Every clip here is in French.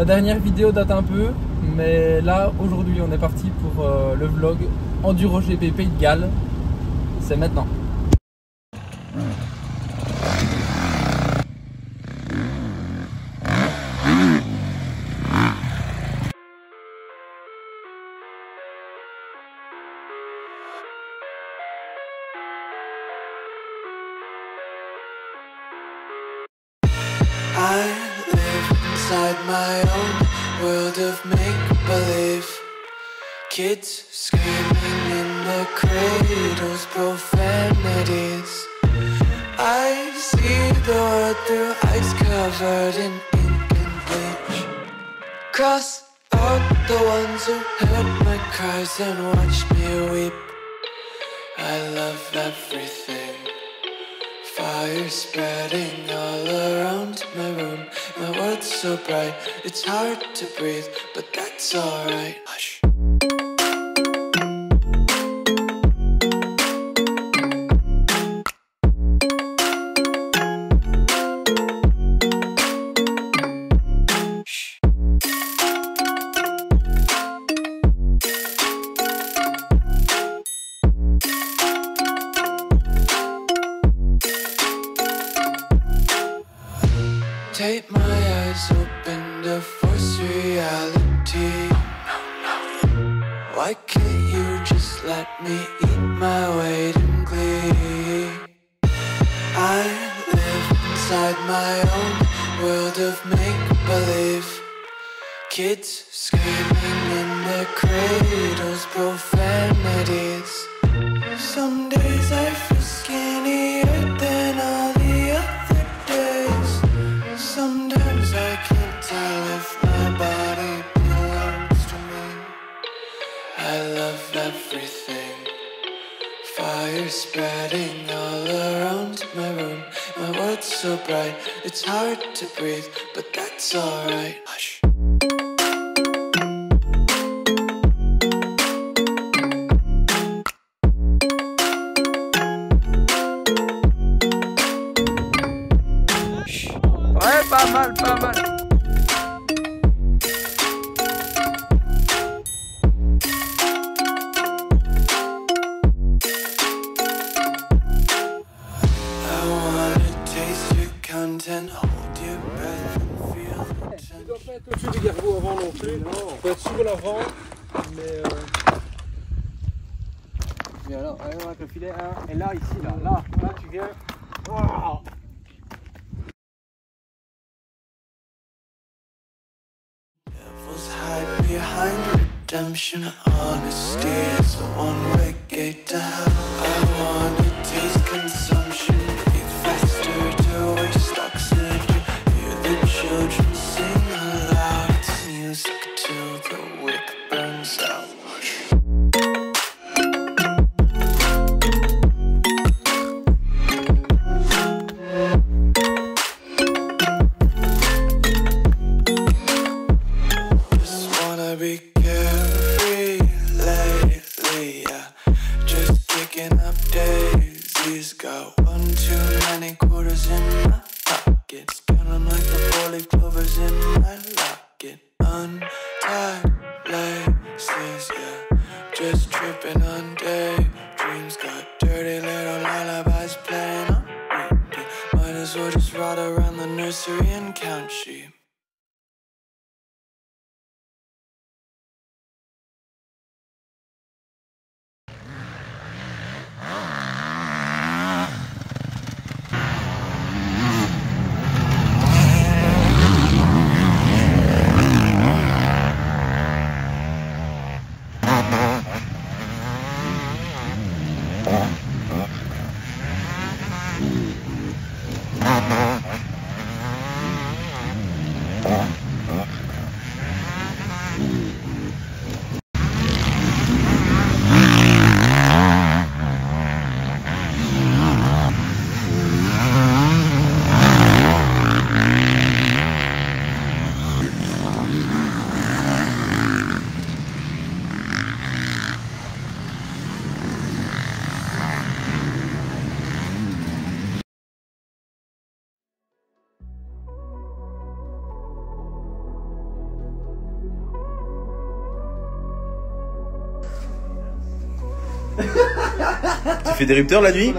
La dernière vidéo date un peu, mais là aujourd'hui on est parti pour le vlog Enduro GP Pays de Galles. C'est maintenant. I live inside my own world of make-believe. Kids screaming in their cradles, profanities. I see the world through ice covered in ink and bleach. Cross out the ones who heard my cries and watched me weep. I love everything. Fire spreading all around my room. My world's so bright, it's hard to breathe, but that's alright. Hush. Take my eyes open to force reality. Why can't you just let me eat my weight in glee? I live inside my own world of make-believe. Kids screaming in their cradles, profanities. Some days I feel skinnier than all the other days. Sometimes I can't tell if my body belongs to me. I love everything. Fire spreading all around my room. My world's so bright, it's hard to breathe, but that's alright. Hush. Ouais, pas mal, pas mal. I wanna taste your content, hold your breath and feel the Tu dois pas être au-dessus du gargot avant non plus. Non. Tu peux être sur l'avant, mais Et alors, avec le filet 1, et là, ici, là, tu viens. Wow. devils hide behind redemption. Honesty is a one-way gate to hell. I wanna taste consumption, breathe faster to waste oxygen. Hear the children sing aloud. It's music till the wick burns out. Just wanna be carefree lately, yeah. Just kicking up daisies. Got one too many quarters in my pockets. Counting like the four-leaf clovers in my locket. Untied laces, yeah. Just tripping on daydreams. Got dirty little lullabies playing on repeat. Might as well just ride around the nursery and count sheep. Tu fais des rupteurs la nuit?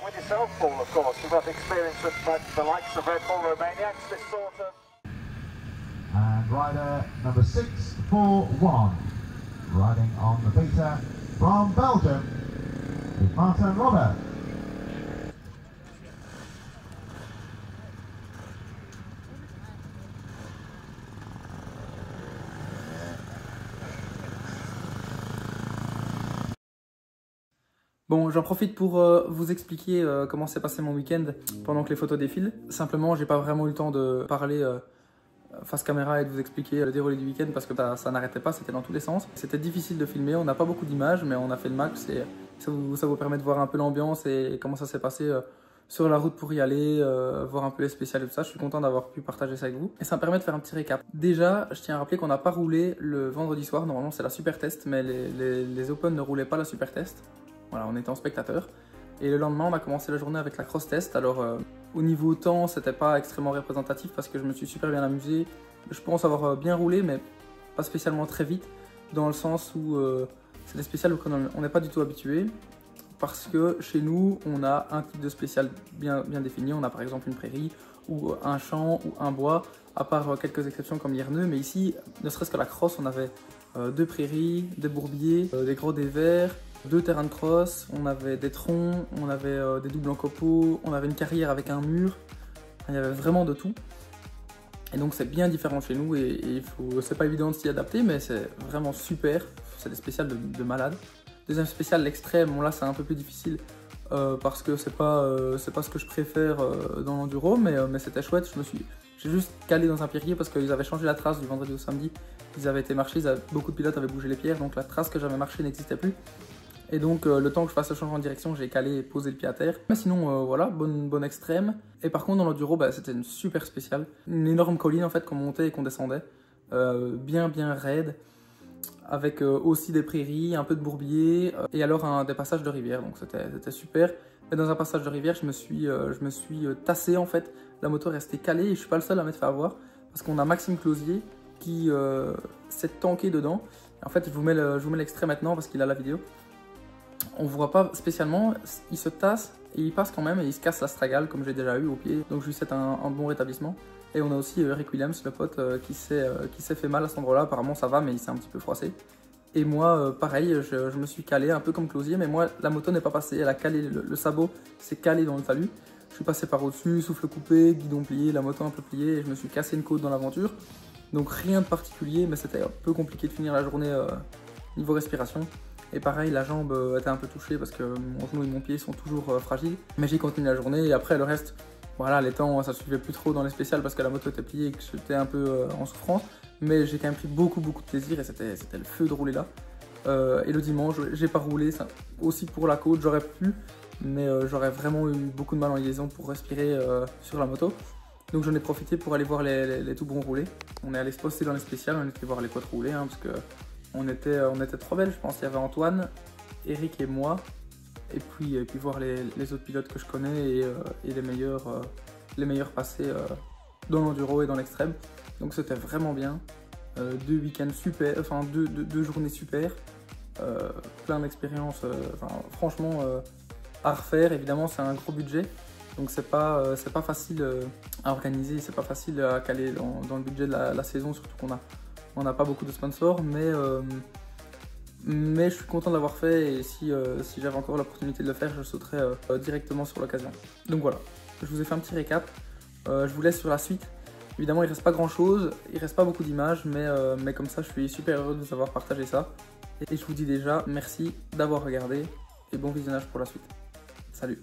With yourself, Paul, of course, you've got experience with the likes of Red Bull Romaniacs, this sort of... And rider number 641, riding on the beta from Belgium, is Martin Robert. Bon, j'en profite pour vous expliquer comment s'est passé mon week-end pendant que les photos défilent. Simplement, j'ai pas vraiment eu le temps de parler face caméra et de vous expliquer le déroulé du week-end parce que ça n'arrêtait pas, c'était dans tous les sens. C'était difficile de filmer, on n'a pas beaucoup d'images, mais on a fait le max et ça vous permet de voir un peu l'ambiance et comment ça s'est passé sur la route pour y aller, voir un peu les spéciales et tout ça. Je suis content d'avoir pu partager ça avec vous. Et ça me permet de faire un petit récap. Déjà, je tiens à rappeler qu'on n'a pas roulé le vendredi soir. Normalement, c'est la Super Test, mais les Open ne roulaient pas la Super Test. Voilà, on était en spectateur. Et le lendemain, on a commencé la journée avec la Cross Test. Alors, au niveau temps, c'était pas extrêmement représentatif parce que je me suis super bien amusé. Je pense avoir bien roulé, mais pas spécialement très vite, dans le sens où c'est des spéciales auxquelles on n'est pas du tout habitué. Parce que chez nous, on a un type de spécial bien défini. On a par exemple une prairie, ou un champ, ou un bois, à part quelques exceptions comme l'Hirneux. Mais ici, ne serait-ce que la cross, on avait 2 prairies, des bourbiers, des gros des verts, 2 terrains de cross, on avait des troncs, on avait des doubles en copeaux, on avait une carrière avec un mur. Il y avait vraiment de tout. Et donc c'est bien différent chez nous et c'est pas évident de s'y adapter, mais c'est vraiment super. C'est des spéciales de malade. Deuxième spécial, l'extrême, bon là c'est un peu plus difficile parce que c'est pas ce que je préfère dans l'enduro, mais c'était chouette. J'ai juste calé dans un pierrier parce qu'ils avaient changé la trace du vendredi au samedi. Ils avaient été marchés, beaucoup de pilotes avaient bougé les pierres, donc la trace que j'avais marchée n'existait plus. Et donc le temps que je fasse le changement de direction, j'ai calé et posé le pied à terre. Mais sinon voilà, bonne extrême. Et par contre dans l'enduro, c'était une super spéciale. Une énorme colline en fait qu'on montait et qu'on descendait. Bien raide. Avec aussi des prairies, un peu de bourbier et alors des passages de rivière. Donc c'était super. Mais dans un passage de rivière, je me suis tassé en fait. La moto est restée calée et je suis pas le seul à m'être fait avoir. Parce qu'on a Maxime Closier qui s'est tanké dedans. En fait, je vous mets l'extrait maintenant parce qu'il a la vidéo. On ne voit pas spécialement, il se tasse et il passe quand même et il se casse la stragale comme j'ai déjà eu au pied. Donc je lui souhaite un bon rétablissement. Et on a aussi Rick Williams, le pote, qui s'est fait mal à cet endroit-là. Apparemment ça va, mais il s'est un petit peu froissé. Et moi, pareil, je me suis calé un peu comme Closier, mais moi la moto n'est pas passée. Elle a calé, le sabot s'est calé dans le talus. Je suis passé par au-dessus, souffle coupé, guidon plié, la moto un peu pliée et je me suis cassé une côte dans l'aventure. Donc rien de particulier, mais c'était un peu compliqué de finir la journée niveau respiration. Et pareil, la jambe était un peu touchée parce que mon genou et mon pied sont toujours fragiles. Mais j'ai continué la journée et après le reste, voilà, les temps ça suivait plus trop dans les spéciales parce que la moto était pliée et que j'étais un peu en souffrance. Mais j'ai quand même pris beaucoup de plaisir et c'était le feu de rouler là. Et le dimanche, j'ai pas roulé, ça, aussi pour la côte, j'aurais pu. Mais j'aurais vraiment eu beaucoup de mal en liaison pour respirer sur la moto. Donc j'en ai profité pour aller voir les tout bons roulés. On est allé se poster dans les spéciales, on était voir les quad roulés parce que on était 3 Belges, je pense. Il y avait Antoine, Eric et moi. Et puis voir les autres pilotes que je connais et les meilleurs passés dans l'enduro et dans l'extrême. Donc c'était vraiment bien. 2 week-ends super, enfin 2 journées super. Plein d'expériences, franchement à refaire. Évidemment c'est un gros budget. Donc c'est pas facile à organiser, c'est pas facile à caler dans le budget de la saison, surtout qu'on n'a pas beaucoup de sponsors, mais Mais je suis content de l'avoir fait et si j'avais encore l'opportunité de le faire, je sauterais directement sur l'occasion. Donc voilà, je vous ai fait un petit récap. Je vous laisse sur la suite. Évidemment, il reste pas grand chose, il reste pas beaucoup d'images, mais comme ça, je suis super heureux de vous avoir partagé ça. Et je vous dis déjà merci d'avoir regardé et bon visionnage pour la suite. Salut!